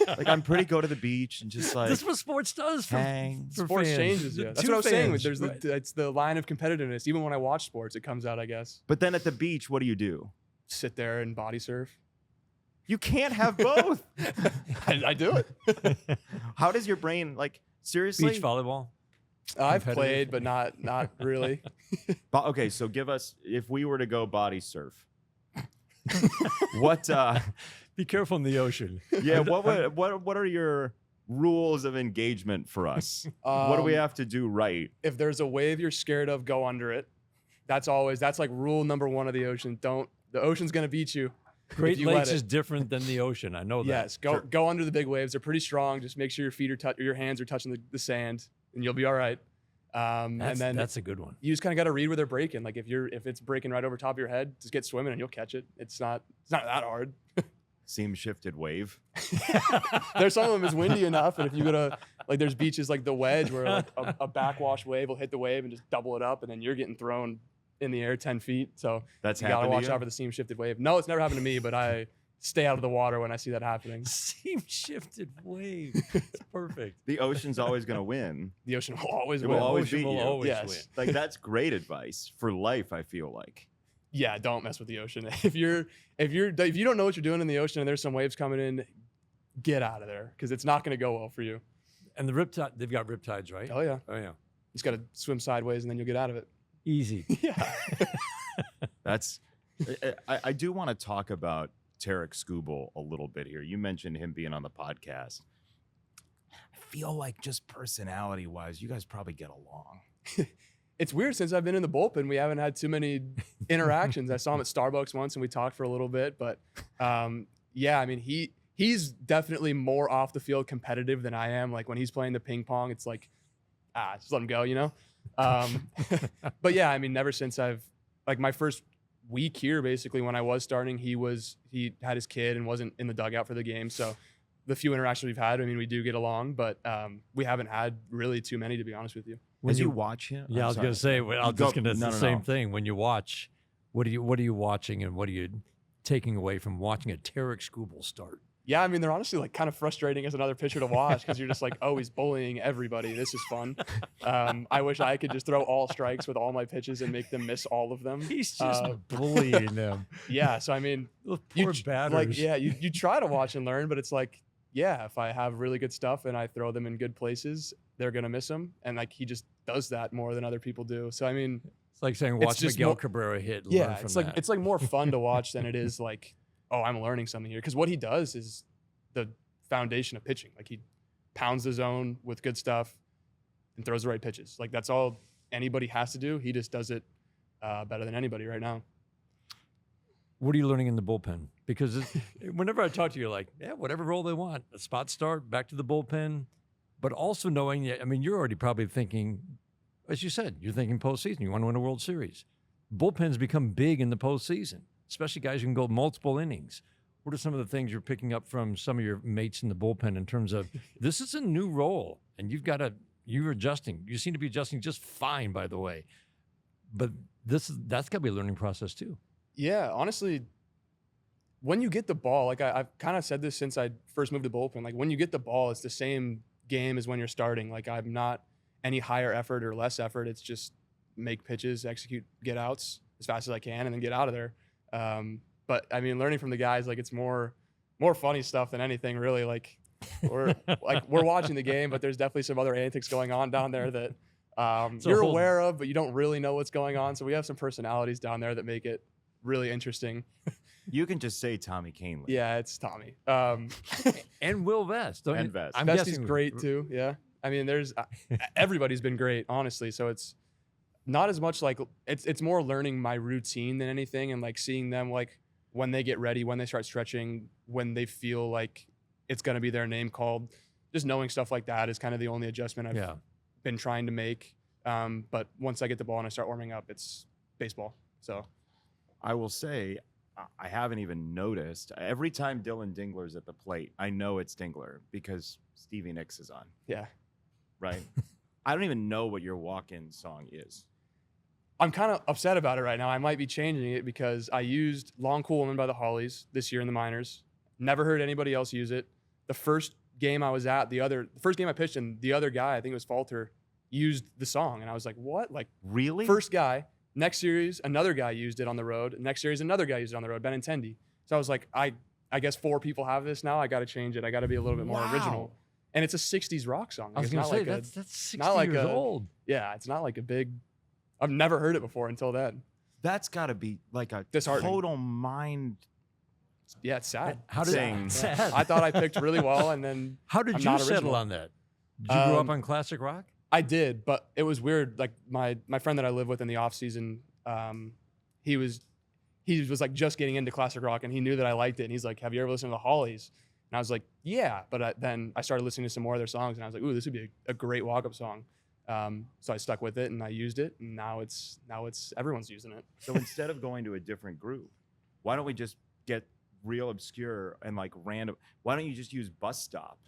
Like I'm pretty go to the beach and just like this is what sports does for hang. for sports fans. changes you. The That's two what I was saying. fans, There's right. it's the line of competitiveness. Even when I watch sports, it comes out, I guess. But then at the beach, what do? Sit there and body surf. You can't have both. I do it. How does your brain like seriously? Beach volleyball. I've Competitive. played, but not really. Okay, so give us, if we were to go body surf, what? Be careful in the ocean. Yeah, what are your rules of engagement for us? What do we have to do right? If there's a wave you're scared of, go under it. That's like rule number one of the ocean. The ocean's gonna beat you. Great you let Lakes it. is different than the ocean. I know that. Yes, go under the big waves. They're pretty strong. Just make sure your feet are your hands are touching the sand, and you'll be all right. And then That's a good one. you just kind of got to read where they're breaking. Like if it's breaking right over top of your head, just get swimming and you'll catch it. It's not that hard. Seam shifted wave. There's some of them is windy enough, and if you go to like there's beaches like the Wedge where like a backwash wave will hit the wave and just double it up, and then you're getting thrown in the air 10 feet. So That's you gotta happened to watch you? out for the seam shifted wave. No, it's never happened to me, but stay out of the water when I see that happening. Seam shifted wave. It's perfect. The ocean's always going to win. The ocean will always It win. will always Ocean beat will you. always Yes. win. Like, that's great advice for life, I feel like. Yeah, don't mess with the ocean. If you don't know what you're doing in the ocean and there's some waves coming in, get out of there because it's not going to go well for you. And the riptide, they've got riptides, right? Oh yeah, Oh, yeah. you just got to swim sideways and then you'll get out of it. Easy. Yeah. That's. I do want to talk about Tarek Skubal a little bit here. You mentioned him being on the podcast. I feel like just personality-wise, you guys probably get along. It's weird since I've been in the bullpen, we haven't had too many interactions. I saw him at Starbucks once and we talked for a little bit, but yeah, I mean, he's definitely more off the field competitive than I am. Like when he's playing the ping pong, it's like, just let him go, you know? But yeah, I mean, never since like my first week here, basically when I was starting, he had his kid and wasn't in the dugout for the game. So the few interactions we've had, I mean, we do get along, but we haven't had really too many, to be honest with you. As you watch him? Yeah, I was going to say, I was just going to the same thing. When you watch, what are you watching and what are you taking away from watching a Tarek Skubal start? Yeah, I mean, they're honestly like kind of frustrating as another pitcher to watch because you're just like, oh, he's bullying everybody. This is fun. I wish I could just throw all strikes with all my pitches and make them miss all of them. He's just bullying them. Yeah, so I mean, Those poor batters. like, yeah, you try to watch and learn, but it's like, yeah, if I have really good stuff and I throw them in good places, they're gonna miss them, and like he just does that more than other people do. So I mean, It's like saying it's watch just Miguel more- Cabrera hit. yeah, learn from it's like that. it's like more fun to watch than it is like, oh, I'm learning something here. Because what he does is the foundation of pitching. Like he pounds the zone with good stuff and throws the right pitches. Like that's all anybody has to do. He just does it better than anybody right now. What are you learning in the bullpen? Because whenever I talk to you, you're like, yeah, whatever role they want, a spot start, back to the bullpen, but also knowing, I mean, you're already probably thinking, as you said, you're thinking postseason. You want to win a World Series. Bullpens become big in the postseason, especially guys who can go multiple innings. What are some of the things you're picking up from some of your mates in the bullpen in terms of this is a new role and you're adjusting. You seem to be adjusting just fine, by the way. But that's got to be a learning process too. Yeah, honestly, when you get the ball, like I've kind of said this since I first moved to bullpen, like when you get the ball, it's the same game as when you're starting. Like I'm not any higher effort or less effort. It's just make pitches, execute get outs as fast as I can, and then get out of there. But I mean, learning from the guys, like it's more funny stuff than anything really. Like we're watching the game, but there's definitely some other antics going on down there that you're aware of, but you don't really know what's going on. So we have some personalities down there that make it really interesting. You can just say Tommy Canely. Yeah, it's Tommy. And Will Vest. And Vest. I'm Vest guessing is great too. Yeah, I mean, there's everybody's been great, honestly. So it's not as much like it's more learning my routine than anything, and like seeing them like when they get ready, when they start stretching, when they feel like it's going to be their name called. Just knowing stuff like that is kind of the only adjustment I've been trying to make. But once I get the ball and I start warming up, it's baseball. So I will say, I haven't even noticed. Every time Dylan Dingler's at the plate, I know it's Dingler because Stevie Nicks is on, yeah, right? I don't even know what your walk-in song is. I'm kind of upset about it right now. I might be changing it because I used Long Cool Woman by the Hollies this year in the minors. Never heard anybody else use it. The first game I was at, the first game I pitched in, the other guy, I think it was Falter, used the song. And I was like, what? Like, really? First guy. Next series, another guy used it on the road. Next series, another guy used it on the road, Benintendi. So I was like, I guess 4 people have this now. I got to change it. I got to be a little bit more original. And it's a 60s rock song. I was going to say, that's 60 not like years old. Yeah, it's not like a big, I've never heard it before until then. That's got to be like a Disheartening. total mind. Yeah, it's sad. How did Sing. sad. I thought I picked really well, and then How did I'm you not settle original. on that? Did you grow up Um, on classic rock? I did, but it was weird. Like my friend that I live with in the off season, he was like just getting into classic rock, and he knew that I liked it. And he's like, "Have you ever listened to the Hollies?" And I was like, "Yeah." But then I started listening to some more of their songs, and I was like, "Ooh, this would be a great walk-up song." So I stuck with it, and I used it, and now it's everyone's using it. So instead of going to a different group, why don't we just get real obscure and like random? Why don't you just use Bus Stop?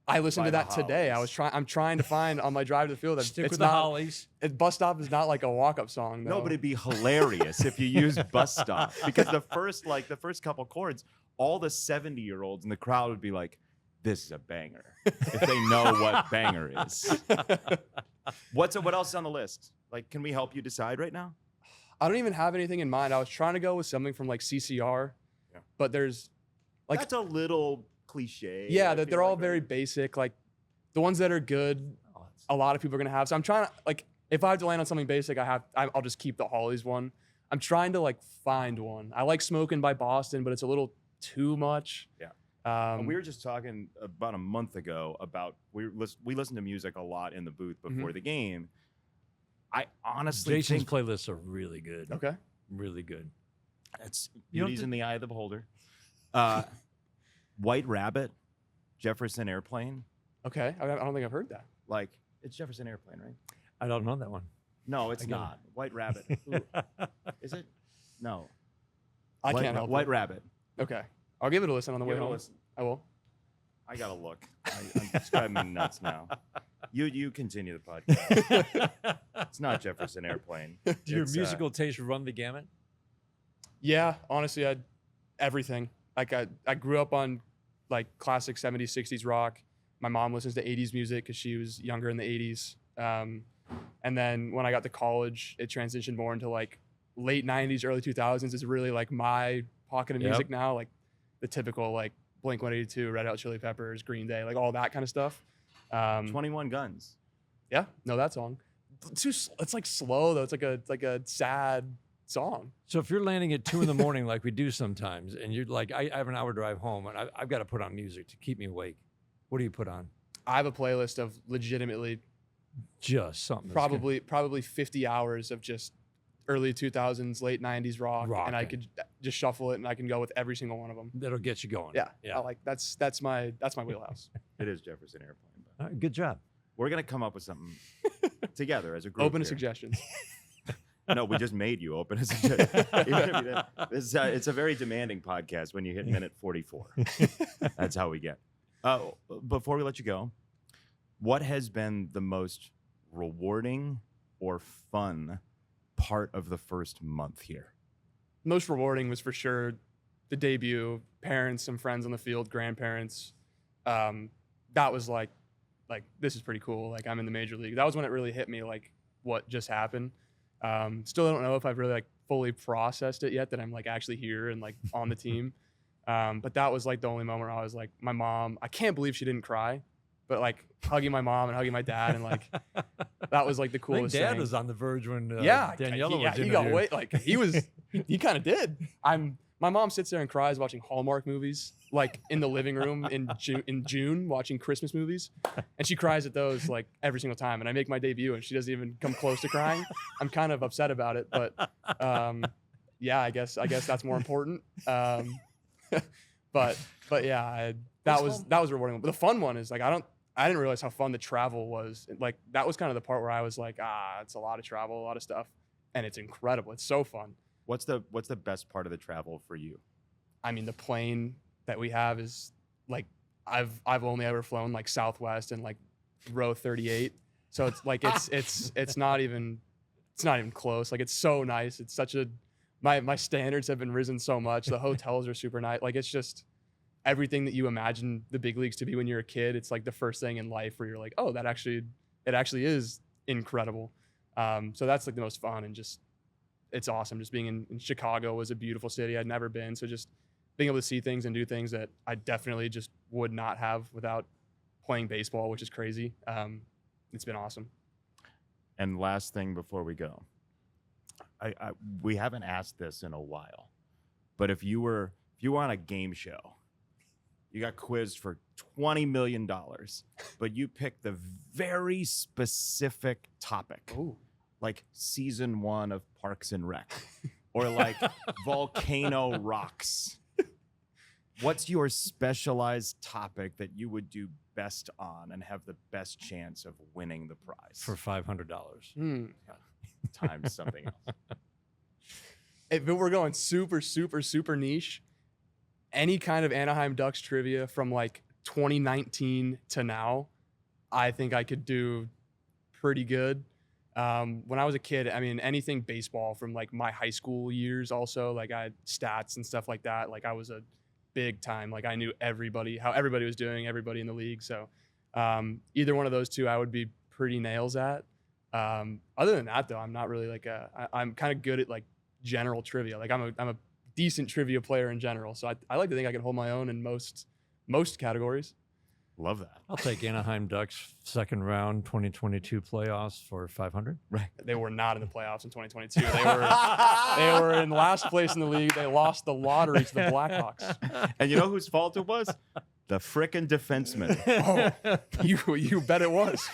I listened By to that the today. Hollies. I'm trying to find on my drive to the field that Stick it's with not, the Hollies. Bus Stop is not like a walk-up song. No, though. but it'd be hilarious if you use Bus Stop because the first couple chords all the 70-year-olds in the crowd would be like, this is a banger. If they know what banger is. What else is on the list? Like, can we help you decide right now? I don't even have anything in mind. I was trying to go with something from like CCR, but there's like that's a little cliche. yeah, I that feel they're all like, very right? basic. Like the ones that are good, a lot of people are gonna have. So I'm trying to like if I have to land on something basic, I'll just keep the Hollies one. I'm trying to like find one. I like Smoking by Boston, but it's a little too much. Yeah. We were just talking about a month ago about we listen to music a lot in the booth before the game. I honestly Jason's think playlists are really good. Okay. Really good. it's You don't beauty's thi- in the eye of the beholder. White Rabbit, Jefferson Airplane. Okay. I don't think I've heard that. Like, it's Jefferson Airplane, right? I don't know that one. No, it's I get it. not. White Rabbit. Ooh, is it? No. I can't help White it. Rabbit. Okay. I'll give it a listen on the way Give it a home. listen. I will. I gotta look. I'm just driving me nuts now. You continue the podcast. It's not Jefferson Airplane. Do your It's, musical taste run the gamut? Yeah, honestly, everything. Like I grew up on like classic 70s, 60s rock. My mom listens to 80s music because she was younger in the 80s. And then when I got to college, it transitioned more into like late 90s, early 2000s is really like my pocket of Yep. music now. Like the typical like Blink-182, Red Hot Chili Peppers, Green Day, like all that kind of stuff. 21 Guns. Yeah, know that song. It's like slow though. It's like a sad song. So if you're landing at 2 a.m. like we do sometimes, and you're like, I have an hour drive home, and I've got to put on music to keep me awake. What do you put on? I have a playlist of legitimately Just something. that's probably 50 hours of just early 2000s, late 90s rock, and I Rockin'. could just shuffle it and I can go with every single one of them. that'll get you going. Yeah, Yeah. I like that's my wheelhouse. It is Jefferson Airplane. But All right, good job. we're gonna come up with something together as a group. Open to here. suggestions. No, we just made you open a suggestion. Even if you didn't. It's a very demanding podcast when you hit minute 44. That's how we get. Before we let you go, what has been the most rewarding or fun part of the first month here? Most rewarding was for sure the debut. Parents, some friends on the field, grandparents. That was like this is pretty cool. Like I'm in the major league. That was when it really hit me. Like what just happened. Still don't know if I've really like fully processed it yet that I'm like actually here and like on the team. But that was like the only moment where I was like, my mom, I can't believe she didn't cry, but like hugging my mom and hugging my dad and like, that was like the I think coolest Dad thing. was on the verge when he Daniela was in got here. way, like he kind of did. My mom sits there and cries watching Hallmark movies, like in the living room in June watching Christmas movies. And she cries at those like every single time. And I make my debut and she doesn't even come close to crying. I'm kind of upset about it, but yeah, I guess that's more important. But yeah, that was rewarding. But the fun one is like, I didn't realize how fun the travel was. Like that was kind of the part where I was like, it's a lot of travel, a lot of stuff. And it's incredible. It's so fun. What's the best part of the travel for you? I mean, the plane that we have is like I've only ever flown like Southwest and like row 38. So it's like it's not even close. Like it's so nice. It's such a my standards have been risen so much. The hotels are super nice. Like it's just everything that you imagine the big leagues to be when you're a kid. It's like the first thing in life where you're like, oh, it actually is incredible. So that's like the most fun and just it's awesome. Just being in Chicago was a beautiful city. I'd never been. So just being able to see things and do things that I definitely just would not have without playing baseball, which is crazy. It's been awesome. And last thing before we go, we haven't asked this in a while, but if you were on a game show, you got quizzed for $20 million, but you picked the very specific topic. Ooh. Like season 1 of Parks and Rec, or like volcano rocks. What's your specialized topic that you would do best on and have the best chance of winning the prize? For $500. Times something else. If we're going super, super, super niche, any kind of Anaheim Ducks trivia from like 2019 to now, I think I could do pretty good. When I was a kid, I mean, anything baseball from like my high school years also, like I had stats and stuff like that. Like I was a big time. Like I knew everybody, how everybody was doing, everybody in the league. So either one of those two, I would be pretty nails at. Other than that, though, I'm not really like I'm kind of good at like general trivia. Like I'm a decent trivia player in general. So I like to think I can hold my own in most categories. Love that. I'll take Anaheim Ducks second round 2022 playoffs for 500. Right. They were not in the playoffs in 2022. They were in last place in the league. They lost the lottery to the Blackhawks. And you know whose fault it was? The frickin' defenseman. Oh, you bet it was.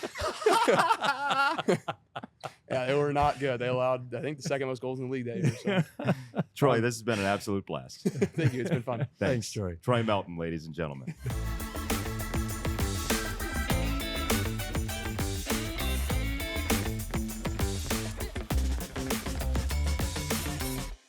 Yeah, they were not good. They allowed, I think, the second most goals in the league that year. So. Troy, this has been an absolute blast. Thank you. It's been fun. Thanks, Troy. Troy Melton, ladies and gentlemen.